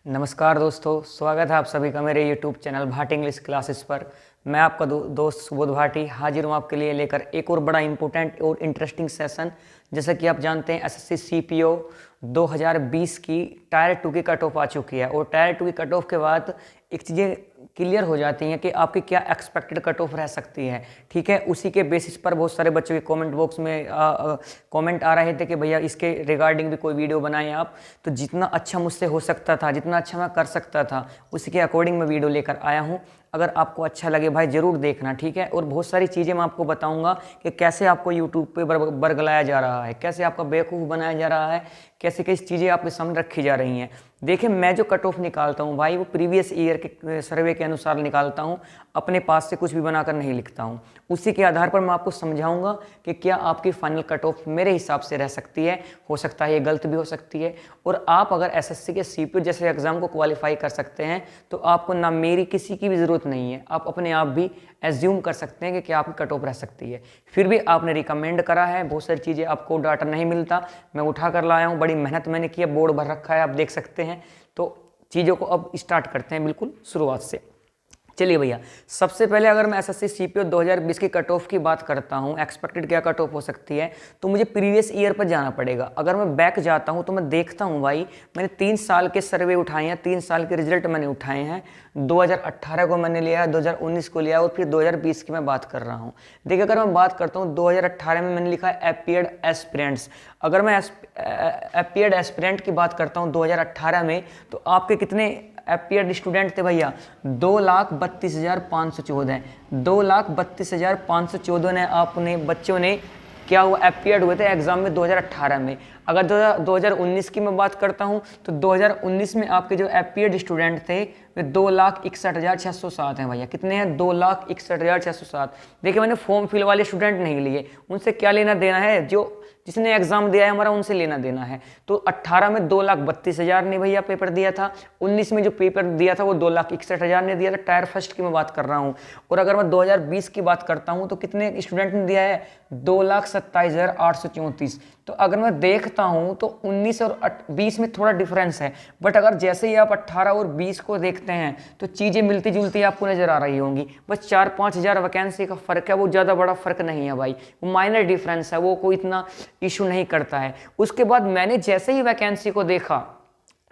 नमस्कार दोस्तों, स्वागत है आप सभी का मेरे YouTube channel Bhati English classes पर। मैं आपका दोस्त सुबोध भाटी हाजिर हूँ आपके लिए लेकर एक और बड़ा इंपॉर्टेंट और इंटरेस्टिंग सेशन। जैसा कि आप जानते हैं एसएससी सीपीओ 2020 की टायर 2 की कट ऑफ आ चुकी है और टायर 2 की कट ऑफ के बाद एक चीज़ें क्लियर हो जाती हैं कि आपकी क्या एक्सपेक्टेड कट ऑफ रह सकती है। ठीक है, उसी के बेसिस पर बहुत सारे बच्चों के कमेंट बॉक्स में कमेंट आ रहे थे कि भैया इसके रिगार्डिंग भी कोई वीडियो बनाएं आप। तो जितना अच्छा मुझसे हो सकता था, जितना अच्छा मैं कर सकता था, उसी के अकॉर्डिंग मैं वीडियो लेकर आया हूँ। अगर आपको अच्छा लगे भाई ज़रूर देखना, ठीक है। और बहुत सारी चीज़ें मैं आपको बताऊंगा कि कैसे आपको यूट्यूब पे बरगलाया जा रहा है, कैसे आपका बेवकूफ़ बनाया जा रहा है, कैसे कैसी चीज़ें आपके सामने रखी जा रही हैं। देखिए, मैं जो कट ऑफ निकालता हूँ भाई वो प्रीवियस ईयर के सर्वे के अनुसार निकालता हूँ, अपने पास से कुछ भी बनाकर नहीं लिखता हूँ। उसी के आधार पर मैं आपको समझाऊंगा कि क्या आपकी फाइनल कट ऑफ मेरे हिसाब से रह सकती है। हो सकता है ये गलत भी हो सकती है। और आप अगर एसएससी के सीपीओ जैसे एग्जाम को क्वालिफाई कर सकते हैं तो आपको ना मेरी किसी की भी ज़रूरत नहीं है, आप अपने आप भी एज्यूम कर सकते हैं कि क्या आपकी कट ऑफ रह सकती है। फिर भी आपने रिकमेंड करा है, बहुत सारी चीज़ें आपको डाटा नहीं मिलता, मैं उठा कर लाया हूँ, बड़ी मेहनत मैंने की है, बोर्ड भर रखा है, आप देख सकते हैं। तो चीज़ों को अब स्टार्ट करते हैं बिल्कुल शुरुआत से। चलिए भैया, सबसे पहले अगर मैं एसएससी सीपीओ 2020 की कट ऑफ की बात करता हूँ, एक्सपेक्टेड क्या कट ऑफ हो सकती है, तो मुझे प्रीवियस ईयर पर जाना पड़ेगा। अगर मैं बैक जाता हूँ तो मैं देखता हूँ भाई, मैंने 3 साल के सर्वे उठाए हैं, 3 साल के रिजल्ट मैंने उठाए हैं। 2018 को मैंने लिया, 2019 को लिया और फिर 2020 की मैं बात कर रहा हूँ। देखिए, अगर मैं बात करता हूँ 2018 में मैंने लिखा है अपीयर्ड एस्पिरेंट्स। अगर मैं अपीयर्ड एस्पिरेंट की बात करता हूँ 2018 में, तो आपके कितने अपीयर्ड स्टूडेंट थे भैया? 2,32,514। 2,32,514 ने आपने बच्चों ने क्या हुआ, अपीयर्ड हुए थे एग्जाम में 2018 में। अगर 2019 की मैं बात करता हूं तो 2019 में आपके जो अपीयर्ड स्टूडेंट थे वे 2,61,607 हैं भैया। कितने हैं? 2,61,607। देखिए, मैंने फॉर्म फिल वाले स्टूडेंट नहीं लिए, उनसे क्या लेना देना है, जो जिसने एग्जाम दिया है हमारा उनसे लेना देना है। तो 18 में 2,32,000 ने भैया पेपर दिया था, 19 में जो पेपर दिया था वो 2,61,000 ने दिया था। टायर फर्स्ट की मैं बात कर रहा हूँ। और अगर मैं 2020 की बात करता हूँ तो कितने स्टूडेंट ने दिया है? 2,27,834। तो अगर मैं देखता हूँ तो 19 और 20 में थोड़ा डिफरेंस है, बट अगर जैसे ही आप 18 और 20 को देखते हैं तो चीज़ें मिलती जुलती आपको नजर आ रही होंगी। बस 4-5 हज़ार वैकेंसी का फर्क है, वो ज़्यादा बड़ा फर्क नहीं है भाई, वो माइनर डिफरेंस है, वो कोई इतना इशू नहीं करता है। उसके बाद मैंने जैसे ही वैकेंसी को देखा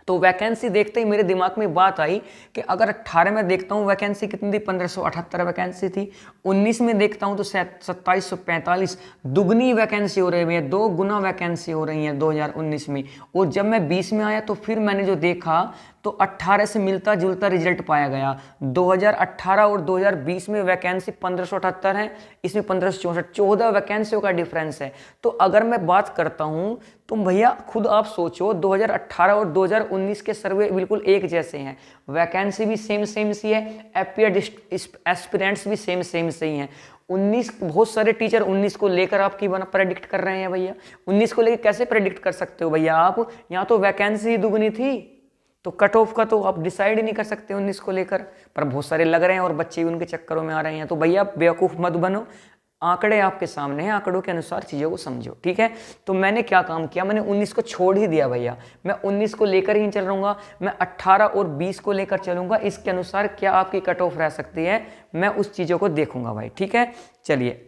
तो वैकेंसी देखते ही मेरे दिमाग में बात आई कि अगर 18 में देखता हूँ वैकेंसी कितनी थी, 1578 वैकेंसी थी। 19 में देखता हूँ तो 2745, दुगनी वैकेंसी हो रही है, 2 गुना वैकेंसी हो रही है 2019 में। और जब मैं 20 में आया तो फिर मैंने जो देखा तो 18 से मिलता जुलता रिजल्ट पाया गया। 2018 और 2020 में वैकेंसी 1578 है, इसमें 1564, 14 वैकेंसियों का डिफरेंस है। तो अगर मैं बात करता हूं तो भैया खुद आप सोचो, 2018 और 2019 के सर्वे बिल्कुल एक जैसे हैं, वैकेंसी भी सेम सेम सी है, अपीयर्ड एस्पिरेंट्स भी सेम सेम सी हैं। 19 बहुत सारे टीचर 19 को लेकर आपकी बना प्रेडिक्ट कर रहे हैं भैया। 19 को लेकर कैसे प्रेडिक्ट कर सकते हो भैया आप? यहाँ तो वैकेंसी दुगनी थी, तो कट ऑफ का तो आप डिसाइड ही नहीं कर सकते 19 को लेकर। पर बहुत सारे लग रहे हैं और बच्चे भी उनके चक्करों में आ रहे हैं। तो भैया बेवकूफ़ मत बनो, आंकड़े आपके सामने हैं, आंकड़ों के अनुसार चीज़ों को समझो, ठीक है। तो मैंने क्या काम किया, मैंने 19 को छोड़ ही दिया भैया, मैं 19 को लेकर ही चल रहूँगा, मैं 18 और 20 को लेकर चलूँगा। इसके अनुसार क्या आपकी कट ऑफ रह सकती है, मैं उस चीज़ों को देखूँगा भाई, ठीक है। चलिए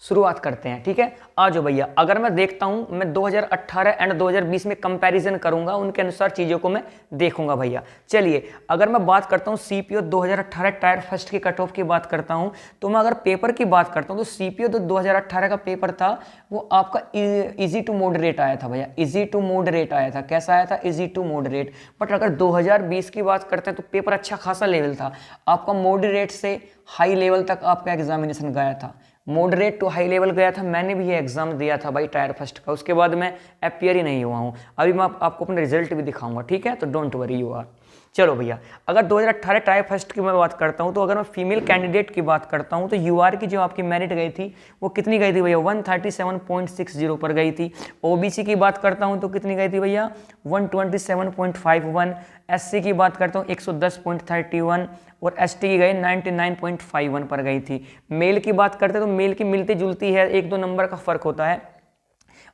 शुरुआत करते हैं, ठीक है। आ जाओ भैया, अगर मैं देखता हूं, मैं 2018 एंड 2020 में कंपैरिजन करूंगा, उनके अनुसार चीज़ों को मैं देखूंगा भैया। चलिए, अगर मैं बात करता हूं सीपीओ 2018 टायर फर्स्ट की कट ऑफ की बात करता हूं, तो मैं अगर पेपर की बात करता हूं तो सीपीओ तो 2018 का पेपर था वो आपका इजी टू मॉडरेट आया था भैया, इजी टू मॉडरेट आया था। कैसा आया था? Easy to moderate. बट अगर 2020 की बात करते हैं तो पेपर अच्छा खासा लेवल था आपका, मॉडरेट से हाई लेवल तक आपका एग्जामिनेशन गया था, मॉडरेट टू हाई लेवल गया था। मैंने भी ये एग्जाम दिया था भाई टायर फर्स्ट का, उसके बाद मैं अपीयर ही नहीं हुआ हूँ। अभी मैं आपको अपने रिजल्ट भी दिखाऊंगा, ठीक है, तो डोंट वरी यू आर। चलो भैया, अगर 2018 टायर फर्स्ट की मैं बात करता हूँ तो अगर मैं फीमेल कैंडिडेट की बात करता हूँ तो यूआर की जो आपकी मेरिट गई थी वो कितनी गई थी भैया? 137.60 पर गई थी। ओबीसी की बात करता हूँ तो कितनी गई थी भैया? 127.51। एससी की बात करता हूँ 110.31 और एसटी की गई 99.51 पर गई थी। मेल की बात करते हैं तो मेल की मिलती जुलती है, 1-2 नंबर का फर्क होता है।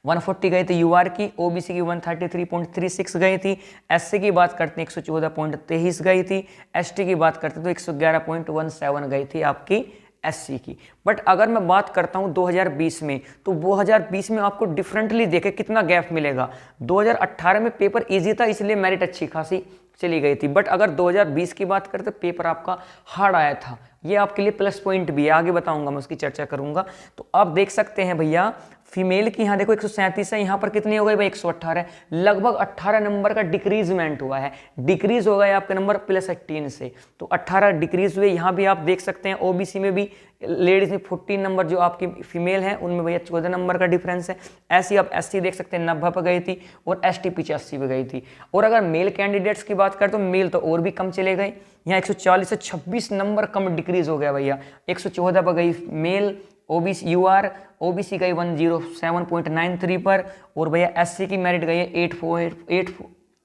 140 गई थी यूआर की, ओबीसी की 133.36 गई थी, एससी की बात करते हैं 114.23 गई थी, एसटी की बात करते तो 111.17 गई थी आपकी एससी की। बट अगर मैं बात करता हूं 2020 में, तो 2020 में आपको डिफरेंटली देखे कितना गैप मिलेगा। 2018 में पेपर इजी था इसलिए मेरिट अच्छी खासी चली गई थी, बट अगर 2020 की बात करें तो पेपर आपका हार्ड आया था। ये आपके लिए प्लस पॉइंट भी है, आगे बताऊंगा मैं उसकी चर्चा करूंगा। तो आप देख सकते हैं भैया फीमेल की यहाँ देखो 137 है, यहाँ पर कितनी हो गई भाई 118, लगभग 18 नंबर का डिक्रीजमेंट हुआ है। डिक्रीज हो गया आपका नंबर +18 से, तो 18 डिक्रीज हुए। यहाँ भी आप देख सकते हैं ओबीसी में भी लेडीज में 14 नंबर जो आपकी फीमेल है उनमें भैया 14 नंबर का डिफरेंस है। ऐसी आप एससी देख सकते हैं 90 पर गई थी और एसटी 85 पे गई थी। और अगर मेल कैंडिडेट्स की बात करें तो मेल तो और भी कम चले गए, यहाँ 140 से 26 नंबर कम डिक्रीज हो गया भैया। 114 पर गई मेल, ओबीसी यूआर ओबीसी गई 107.93 पर, और भैया एससी की मेरिट गई है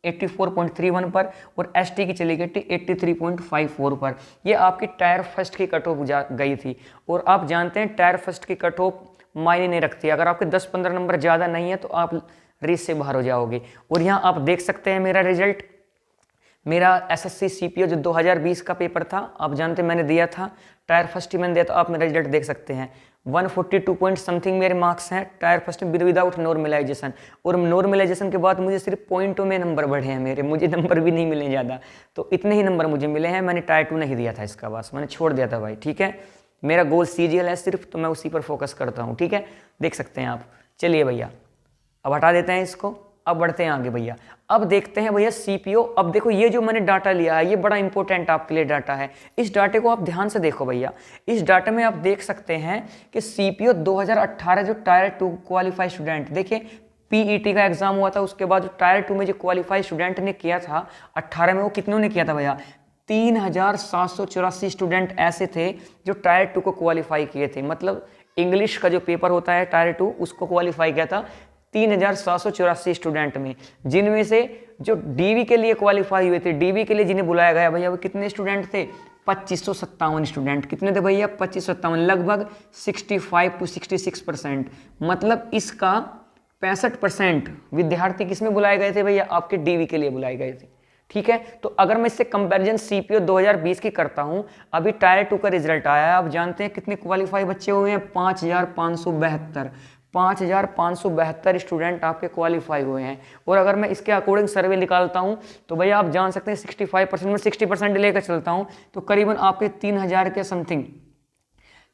84.31 पर, और एसटी की चली गई थी 83.54 पर। ये आपकी टायर फर्स्ट की कट ऑफ गई थी। और आप जानते हैं टायर फर्स्ट की कट ऑफ मायने नहीं रखती, अगर आपके 10-15 नंबर ज़्यादा नहीं है तो आप रेस से बाहर हो जाओगे। और यहाँ आप देख सकते हैं मेरा रिजल्ट, मेरा एसएससी सीपीओ जो 2020 का पेपर था, आप जानते हैं मैंने दिया था, टायर फर्स्ट ही मैंने दिया, तो आप मेरा रिजल्ट देख सकते हैं 142 पॉइंट समथिंग मेरे मार्क्स हैं टायर फर्स्ट में विदाउट नॉर्मलाइजेशन। और नॉर्मलाइजेशन के बाद मुझे सिर्फ पॉइंटों में नंबर बढ़े हैं मेरे, मुझे नंबर भी नहीं मिले ज़्यादा, तो इतने ही नंबर मुझे मिले हैं। मैंने टायर 2 नहीं दिया था इसका, बस मैंने छोड़ दिया था भाई, ठीक है। मेरा गोल सीजीएल है सिर्फ, तो मैं उसी पर फोकस करता हूँ, ठीक है, देख सकते हैं आप। चलिए भैया अब हटा देते हैं इसको, अब बढ़ते हैं आगे भैया। अब देखते हैं भैया सीपीओ। अब देखो ये जो मैंने डाटा लिया है ये बड़ा इंपॉर्टेंट आपके लिए डाटा है, इस डाटे को आप ध्यान से देखो भैया। इस डाटे में आप देख सकते हैं कि सीपीओ 2018 जो टायर 2 क्वालिफाइड स्टूडेंट, देखिए पीईटी का एग्जाम हुआ था, उसके बाद जो टायर 2 में जो क्वालिफाइड स्टूडेंट ने किया था 18 में, वो कितनों ने किया था भैया 3784 स्टूडेंट ऐसे थे जो टायर 2 को क्वालिफाई किए थे। मतलब इंग्लिश का जो पेपर होता है टायर 2 उसको क्वालिफाई किया था 3784 स्टूडेंट में, जिनमें से जो डीवी के लिए क्वालिफाई हुए थे, डीवी के लिए जिन्हें बुलाया गया भैया वो कितने स्टूडेंट थे 2557 स्टूडेंट। कितने थे भैया 2557, लगभग 65 to 66%। मतलब इसका 65% विद्यार्थी किसमें बुलाए गए थे भैया, आपके डीवी के लिए बुलाए गए थे, ठीक है। तो अगर मैं इससे कंपैरिजन सीपीओ 2020 की करता हूं, अभी टायर 2 का रिजल्ट आया है, आप जानते हैं कितने क्वालिफाई बच्चे हुए हैं 5572 स्टूडेंट आपके क्वालिफाई हुए हैं। और अगर मैं इसके अकॉर्डिंग सर्वे निकालता हूं तो भैया आप जान सकते हैं 65% में 60% लेकर चलता हूं तो करीबन आपके 3000 के समथिंग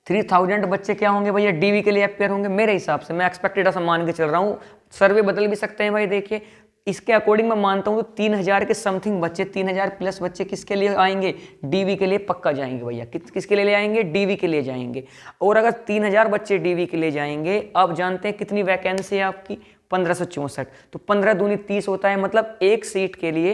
3000 बच्चे क्या होंगे भैया डीवी के लिए अपेयर होंगे मेरे हिसाब से। मैं एक्सपेक्टेड ऐसा मान के चल रहा हूँ, सर्वे बदल भी सकते हैं भाई। देखिए इसके अकॉर्डिंग मैं मानता हूँ तो 3000 के समथिंग बच्चे, 3000 प्लस बच्चे किसके लिए आएंगे, डीवी के लिए पक्का जाएंगे भैया। किसके लिए आएंगे, डीवी के लिए जाएंगे। और अगर 3000 बच्चे डीवी के लिए जाएंगे, आप जानते हैं कितनी वैकेंसी है आपकी 1564, तो 15 दूनी 30 होता है, मतलब एक सीट के लिए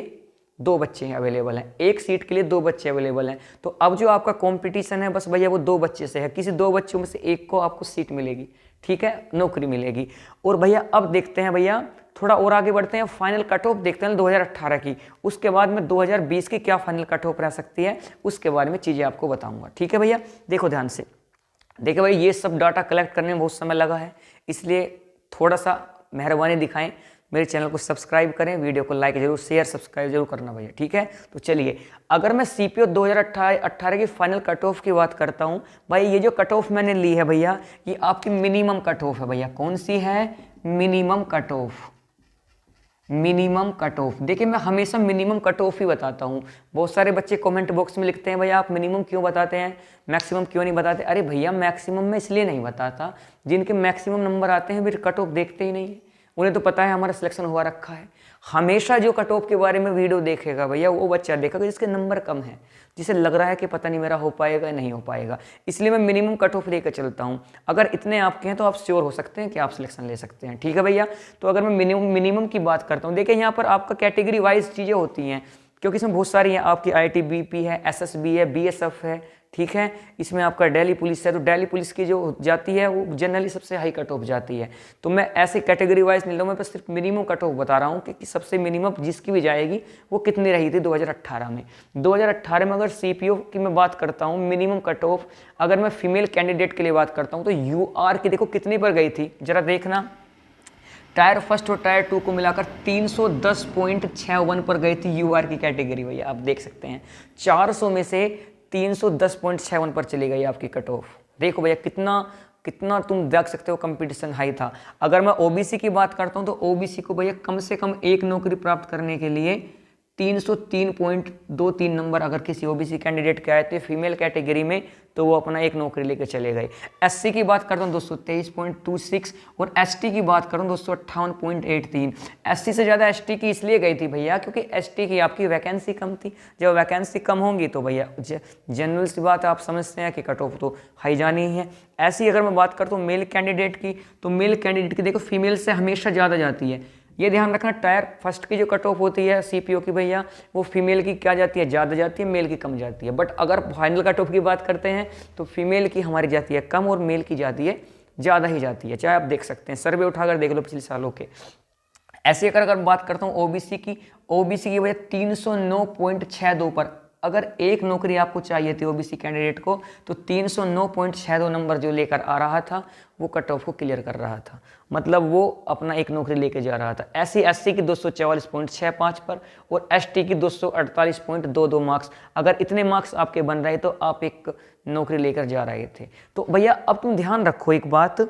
2 बच्चे अवेलेबल हैं, एक सीट के लिए 2 बच्चे अवेलेबल हैं। तो अब जो आपका कंपटीशन है बस भैया वो 2 बच्चे से है, किसी 2 बच्चों में से एक को आपको सीट मिलेगी, ठीक है, नौकरी मिलेगी। और भैया अब देखते हैं भैया थोड़ा और आगे बढ़ते हैं, फाइनल कट ऑफ देखते हैं 2018 की, उसके बाद में 2020 की क्या फाइनल कट ऑफ रह सकती है उसके बारे में चीज़ें आपको बताऊंगा, ठीक है भैया। देखो ध्यान से, देखो भाई ये सब डाटा कलेक्ट करने में बहुत समय लगा है, इसलिए थोड़ा सा मेहरबानी दिखाएं, मेरे चैनल को सब्सक्राइब करें, वीडियो को लाइक जरूर, शेयर सब्सक्राइब जरूर करना भैया, ठीक है। तो चलिए अगर मैं सीपीओ 2018 की फाइनल कट ऑफ की बात करता हूं, भाई ये जो कट ऑफ मैंने ली है भैया ये आपकी मिनिमम कट ऑफ है भैया। कौन सी है, minimum cut off. Minimum cut off, देखिए मैं हमेशा मिनिमम कट ऑफ ही बताता हूँ। बहुत सारे बच्चे कमेंट बॉक्स में लिखते हैं भैया आप मिनिमम क्यों बताते हैं, मैक्सिमम क्यों नहीं बताते। अरे भैया मैक्सिमम मैं इसलिए नहीं बताता, जिनके मैक्सिमम नंबर आते हैं फिर कट ऑफ देखते ही नहीं है, उन्हें तो पता है हमारा सिलेक्शन हुआ रखा है। हमेशा जो कट ऑफ के बारे में वीडियो देखेगा भैया वो बच्चा देखेगा जिसके नंबर कम है, जिसे लग रहा है कि पता नहीं मेरा हो पाएगा नहीं हो पाएगा, इसलिए मैं मिनिमम कट ऑफ लेकर चलता हूँ। अगर इतने आपके हैं तो आप श्योर हो सकते हैं कि आप सिलेक्शन ले सकते हैं, ठीक है भैया। तो अगर मैं मिनिमम की बात करता हूँ, देखिए यहाँ पर आपका कैटेगरी वाइज चीज़ें होती हैं, क्योंकि इसमें बहुत सारी हैं, आपकी आईटीबीपी है, एसएसबी है, बीएसएफ है, ठीक है, इसमें आपका दिल्ली पुलिस है। तो दिल्ली पुलिस की जो जाती है वो जनरली सबसे हाई कट ऑफ जाती है। तो मैं ऐसे कैटेगरी वाइज नहीं लूँ, मैं बस सिर्फ मिनिमम कट ऑफ बता रहा हूँ कि सबसे मिनिमम जिसकी भी जाएगी वो कितनी रही थी 2018 में। 2018 में अगर सीपीओ की मैं बात करता हूँ मिनिमम कट ऑफ, अगर मैं फीमेल कैंडिडेट के लिए बात करता हूँ तो यूआर की देखो कितनी पर गई थी, जरा देखना टायर फर्स्ट और टायर 2 को मिलाकर 310.61 पर गई थी यूआर की कैटेगरी भैया, आप देख सकते हैं 400 में से 310.61 पर चली गई आपकी कट ऑफ। देखो भैया कितना कितना तुम देख सकते हो कंपटीशन हाई था। अगर मैं ओबीसी की बात करता हूं तो ओबीसी को भैया कम से कम एक नौकरी प्राप्त करने के लिए 303.23 नंबर अगर किसी ओबीसी कैंडिडेट के आए थे फीमेल कैटेगरी में तो वो अपना एक नौकरी लेकर चले गए। एससी की बात करता हूँ 223.26 और एसटी की बात करूँ 258.83। एससी से ज़्यादा एसटी की इसलिए गई थी भैया क्योंकि एसटी की आपकी वैकेंसी कम थी। जब वैकेंसी कम होंगी तो भैया जनरल सी बात आप समझते हैं कि कट ऑफ तो हाई जानी ही है। ऐसी अगर मैं बात करता हूँ मेल कैंडिडेट की तो मेल कैंडिडेट की देखो फीमेल से हमेशा ज़्यादा जाती है। ये ध्यान रखना टायर फर्स्ट की जो कट ऑफ होती है सीपीओ की भैया वो फीमेल की क्या जाती है ज़्यादा जाती है, मेल की कम जाती है। बट अगर फाइनल कट ऑफ की बात करते हैं तो फीमेल की हमारी जाती है कम और मेल की जाती है ज़्यादा ही जाती है। चाहे आप देख सकते हैं सर्वे उठाकर देख लो पिछले सालों के। ऐसे अगर बात करता हूँ ओबीसी की भैया 309.62 पर अगर एक नौकरी आपको चाहिए थी ओबीसी कैंडिडेट को तो 309.62 नंबर जो लेकर आ रहा था वो कट ऑफ को क्लियर कर रहा था, मतलब वो अपना एक नौकरी लेके जा रहा था। ऐसी एससी की 244.65 पर और एसटी की 248.22 मार्क्स। अगर इतने मार्क्स आपके बन रहे तो आप एक नौकरी लेकर जा रहे थे। तो भैया अब तुम ध्यान रखो एक बात,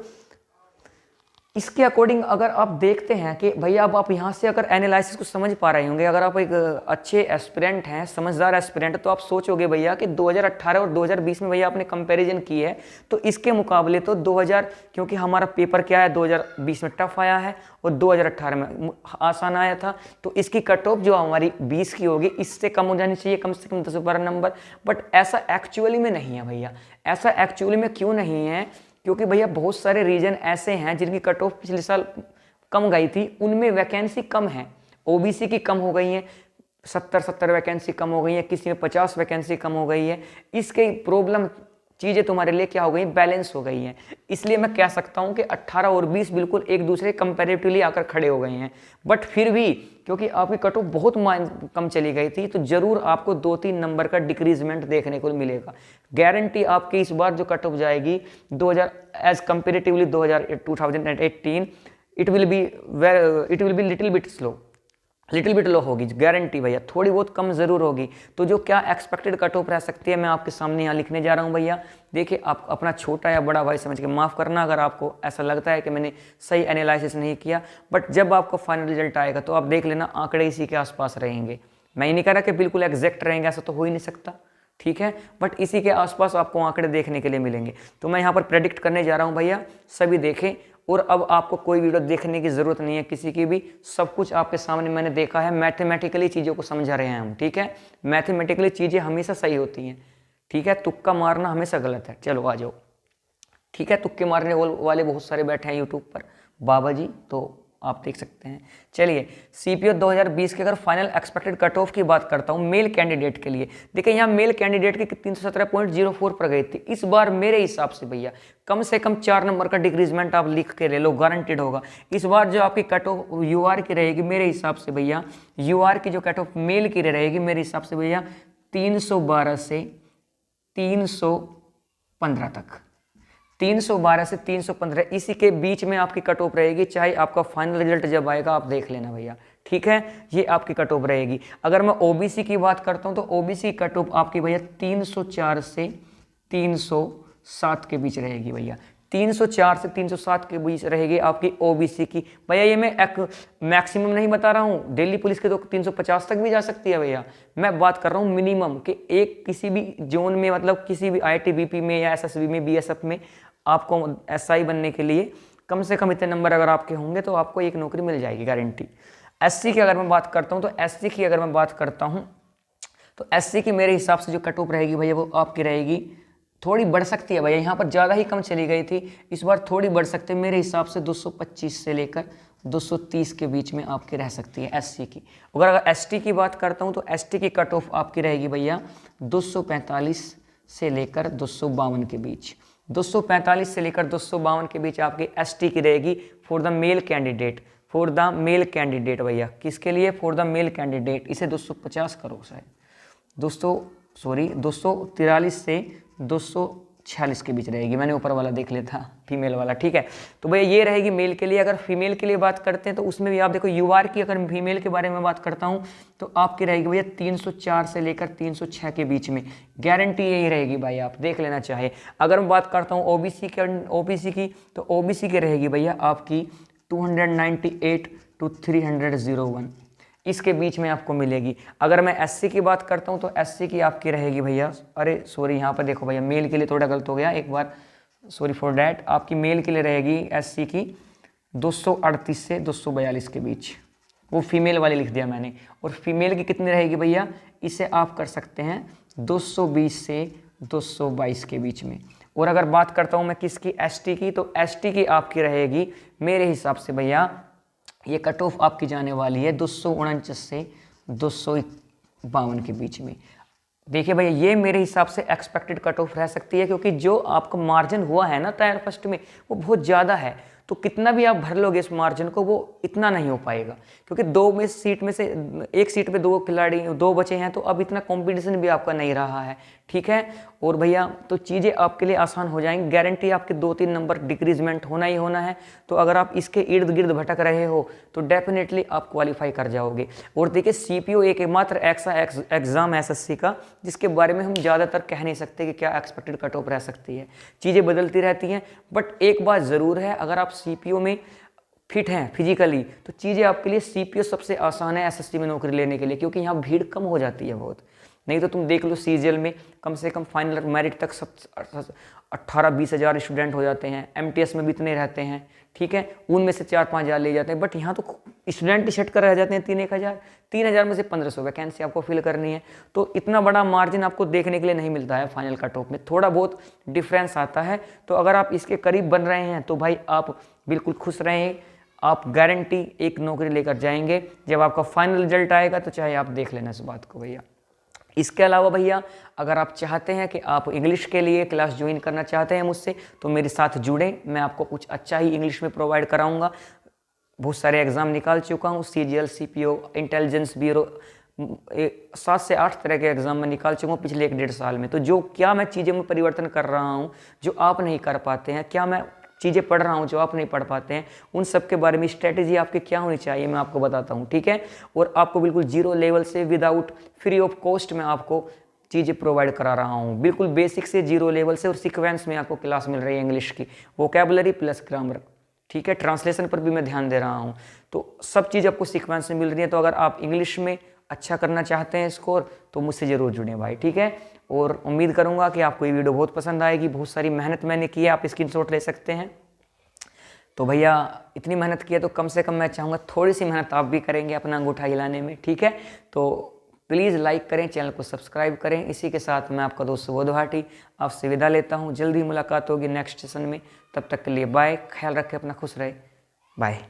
इसके अकॉर्डिंग अगर आप देखते हैं कि भैया अब आप यहाँ से अगर एनालिसिस को समझ पा रहे होंगे, अगर आप एक अच्छे एस्पिरेंट हैं समझदार एस्पिरेंट तो आप सोचोगे भैया कि 2018 और 2020 में भैया आपने कंपैरिजन की है तो इसके मुकाबले तो 2000 क्योंकि हमारा पेपर क्या है 2020 में टफ आया है और 2018 में आसान आया था तो इसकी कट ऑफ जो हमारी 20 की होगी इससे कम हो जानी चाहिए, कम से कम 10-12 नंबर। बट ऐसा एक्चुअली में नहीं है भैया। ऐसा एक्चुअली में क्यों नहीं है? क्योंकि भैया बहुत सारे रीजन ऐसे हैं जिनकी कट ऑफ पिछले साल कम गई थी, उनमें वैकेंसी कम है। ओबीसी की कम हो गई है, 70 वैकेंसी कम हो गई है, किसी में 50 वैकेंसी कम हो गई है। इसके प्रॉब्लम चीज़ें तुम्हारे लिए क्या हो गई, बैलेंस हो गई हैं। इसलिए मैं कह सकता हूं कि 18 और 20 बिल्कुल एक दूसरे कंपैरेटिवली आकर खड़े हो गए हैं। बट फिर भी क्योंकि आपकी कट ऑफ बहुत कम चली गई थी तो जरूर आपको 2-3 नंबर का डिक्रीजमेंट देखने को मिलेगा। गारंटी आपकी इस बार जो कट ऑफ जाएगी 2000 as comparatively 2018 it will be little bit low होगी, गारंटी भैया। थोड़ी बहुत कम जरूर होगी। तो जो क्या एक्सपेक्टेड कट ऑफ रह सकती है मैं आपके सामने यहाँ लिखने जा रहा हूँ भैया। देखिए आप अपना छोटा या बड़ा भाई समझ के माफ़ करना अगर आपको ऐसा लगता है कि मैंने सही एनालिसिस नहीं किया। बट जब आपको फाइनल रिजल्ट आएगा तो आप देख लेना आंकड़े इसी के आसपास रहेंगे। मैं ये नहीं कह रहा कि बिल्कुल एग्जैक्ट रहेंगे, ऐसा तो हो ही नहीं सकता, ठीक है, बट इसी के आसपास आपको आंकड़े देखने के लिए मिलेंगे। तो मैं यहाँ पर प्रेडिक्ट करने जा रहा हूँ भैया, सभी देखें। और अब आपको कोई वीडियो देखने की ज़रूरत नहीं है किसी की भी, सब कुछ आपके सामने मैंने देखा है। मैथमेटिकली चीज़ों को समझा रहे हैं हम, ठीक है। मैथमेटिकली चीज़ें हमेशा सही होती हैं, ठीक है। तुक्का मारना हमेशा गलत है। चलो आ जाओ, ठीक है। तुक्के मारने वाले बहुत सारे बैठे हैं यूट्यूब पर बाबा जी, तो आप देख सकते हैं। चलिए सीपीओ 2020 के अगर फाइनल एक्सपेक्टेड कट ऑफ की बात करता हूं मेल कैंडिडेट के लिए, देखिए यहाँ मेल कैंडिडेट की 317.04 पर गई थी। इस बार मेरे हिसाब से भैया कम से कम 4 नंबर का डिक्रीजमेंट आप लिख के ले लो, गारंटेड होगा। इस बार जो आपकी कट ऑफ यूआर की रहेगी मेरे हिसाब से भैया, यूआर की जो कट ऑफ मेल की रहेगी मेरे हिसाब से भैया 312 से 315 तक, 312 से 315 इसी के बीच में आपकी कट ऑफ रहेगी। चाहे आपका फाइनल रिजल्ट जब आएगा आप देख लेना भैया, ठीक है। ये आपकी कट ऑफ रहेगी। अगर मैं ओबीसी की बात करता हूं तो ओबीसी कट ऑफ आपकी भैया 304 से 307 के बीच रहेगी भैया, 304 से 307 के बीच रहेगी आपकी ओबीसी की। भैया ये मैं एक मैक्सिमम नहीं बता रहा हूँ, दिल्ली पुलिस के तो 350 तक भी जा सकती है भैया। मैं बात कर रहा हूँ मिनिमम कि एक किसी भी जोन में, मतलब किसी भी आईटीबीपी में या एसएसबी में, बीएसएफ में आपको एसआई बनने के लिए कम से कम इतने नंबर अगर आपके होंगे तो आपको एक नौकरी मिल जाएगी, गारंटी। एससी की अगर मैं बात करता हूँ तो एससी की अगर मैं बात करता हूँ तो एससी की मेरे हिसाब से जो कट ऑफ रहेगी भैया वो आपकी रहेगी, थोड़ी बढ़ सकती है भैया, यहाँ पर ज़्यादा ही कम चली गई थी, इस बार थोड़ी बढ़ सकती है मेरे हिसाब से 225 से लेकर 230 के बीच में आपकी रह सकती है एससी की। अगर एसटी की बात करता हूँ तो एसटी की कट ऑफ आपकी रहेगी भैया 245 से लेकर 252 के बीच, 245 से लेकर 252 के बीच आपकी एसटी की रहेगी for the male candidate, for the male candidate भैया। किसके लिए? For the male candidate. इसे 250 करो शायद, 243 से 46 के बीच रहेगी। मैंने ऊपर वाला देख लिया था, फीमेल वाला, ठीक है। तो भैया ये रहेगी मेल के लिए। अगर फीमेल के लिए बात करते हैं तो उसमें भी आप देखो UR की, अगर फीमेल के बारे में बात करता हूँ तो आपकी रहेगी भैया 304 से लेकर 306 के बीच में, गारंटी यही रहेगी भाई, आप देख लेना चाहे। अगर मैं बात करता हूँ OBC की तो OBC की रहेगी भैया आपकी 298 to 301, इसके बीच में आपको मिलेगी। अगर मैं SC की बात करता हूँ तो SC की आपकी रहेगी भैया, अरे सॉरी यहाँ पर देखो भैया, मेल के लिए थोड़ा गलत हो गया, एक बार सॉरी फॉर डैट। आपकी मेल के लिए रहेगी SC की 238 से 242 के बीच, वो फीमेल वाली लिख दिया मैंने। और फीमेल की कितनी रहेगी भैया, इसे आप कर सकते हैं 220 से 222 के बीच में। और अगर बात करता हूँ मैं किसकी, ST की, तो ST की आपकी रहेगी मेरे हिसाब से भैया, ये कट ऑफ आपकी जाने वाली है 249 से 252 के बीच में। देखिए भैया ये मेरे हिसाब से एक्सपेक्टेड कट ऑफ रह सकती है, क्योंकि जो आपका मार्जिन हुआ है ना टायर फर्स्ट में वो बहुत ज़्यादा है। तो कितना भी आप भर लोगे इस मार्जिन को, वो इतना नहीं हो पाएगा, क्योंकि एक सीट पे 2 खिलाड़ी 2 बचे हैं, तो अब इतना कंपटीशन भी आपका नहीं रहा है, ठीक है। और भैया तो चीज़ें आपके लिए आसान हो जाएंगी, गारंटी आपके 2-3 नंबर डिक्रीजमेंट होना ही होना है। तो अगर आप इसके इर्द गिर्द भटक रहे हो तो डेफिनेटली आप क्वालिफाई कर जाओगे। और देखिए CPO एकमात्र ऐसा एग्ज़ाम SSC का जिसके बारे में हम ज़्यादातर कह नहीं सकते कि क्या एक्सपेक्टेड कट ऑफ रह सकती है, चीज़ें बदलती रहती हैं। बट एक बात ज़रूर है, अगर आप CPO में फिट हैं फिजिकली तो चीज़ें आपके लिए CPO सबसे आसान है SSC में नौकरी लेने के लिए, क्योंकि यहाँ भीड़ कम हो जाती है बहुत। नहीं तो तुम देख लो CGL में कम से कम फाइनल मेरिट तक 18-20 हज़ार स्टूडेंट हो जाते हैं, MTS में भी इतने रहते हैं, ठीक है, उनमें से 4-5 हज़ार ले जाते हैं। बट यहाँ तो स्टूडेंट सेट कर रह जाते हैं 3,000 में से 1500 वैकेंसी आपको फिल करनी है। तो इतना बड़ा मार्जिन आपको देखने के लिए नहीं मिलता है फाइनल कट ऑफ में, थोड़ा बहुत डिफरेंस आता है। तो अगर आप इसके करीब बन रहे हैं तो भाई आप बिल्कुल खुश रहें, आप गारंटी एक नौकरी लेकर जाएंगे। जब आपका फाइनल रिजल्ट आएगा तो चाहे आप देख लेना इस बात को भैया। इसके अलावा भैया अगर आप चाहते हैं कि आप इंग्लिश के लिए क्लास ज्वाइन करना चाहते हैं मुझसे, तो मेरे साथ जुड़ें, मैं आपको कुछ अच्छा ही इंग्लिश में प्रोवाइड कराऊंगा। बहुत सारे एग्ज़ाम निकाल चुका हूँ, CGL CPO इंटेलिजेंस ब्यूरो 7 से 8 तरह के एग्ज़ाम में निकाल चुका हूँ पिछले 1-1.5 साल में। तो जो क्या मैं चीज़ें में परिवर्तन कर रहा हूँ जो आप नहीं कर पाते हैं, क्या मैं चीज़ें पढ़ रहा हूँ जो आप नहीं पढ़ पाते हैं, उन सब के बारे में स्ट्रेटेजी आपकी क्या होनी चाहिए मैं आपको बताता हूँ, ठीक है। और आपको बिल्कुल 0 लेवल से विदाउट फ्री ऑफ कॉस्ट में आपको चीज़ें प्रोवाइड करा रहा हूँ, बिल्कुल बेसिक से 0 लेवल से। और सीक्वेंस में आपको क्लास मिल रही है इंग्लिश की, वोकैबुलरी प्लस ग्रामर, ठीक है, ट्रांसलेशन पर भी मैं ध्यान दे रहा हूँ। तो सब चीज़ आपको सीक्वेंस में मिल रही है। तो अगर आप इंग्लिश में अच्छा करना चाहते हैं स्कोर तो मुझसे ज़रूर जुड़ें भाई, ठीक है। और उम्मीद करूँगा कि आपको ये वीडियो बहुत पसंद आएगी। बहुत सारी मेहनत मैंने की है, आप स्क्रीनशॉट ले सकते हैं। तो भैया इतनी मेहनत की है तो कम से कम मैं चाहूँगा थोड़ी सी मेहनत आप भी करेंगे अपना अंगूठा हिलाने में, ठीक है। तो प्लीज़ लाइक करें, चैनल को सब्सक्राइब करें। इसी के साथ मैं आपका दोस्त सुबोध भाटी आपसे विदा लेता हूँ। जल्दी मुलाकात होगी नेक्स्ट सेशन में, तब तक के लिए बाय, ख्याल रखें अपना, खुश रहे, बाय।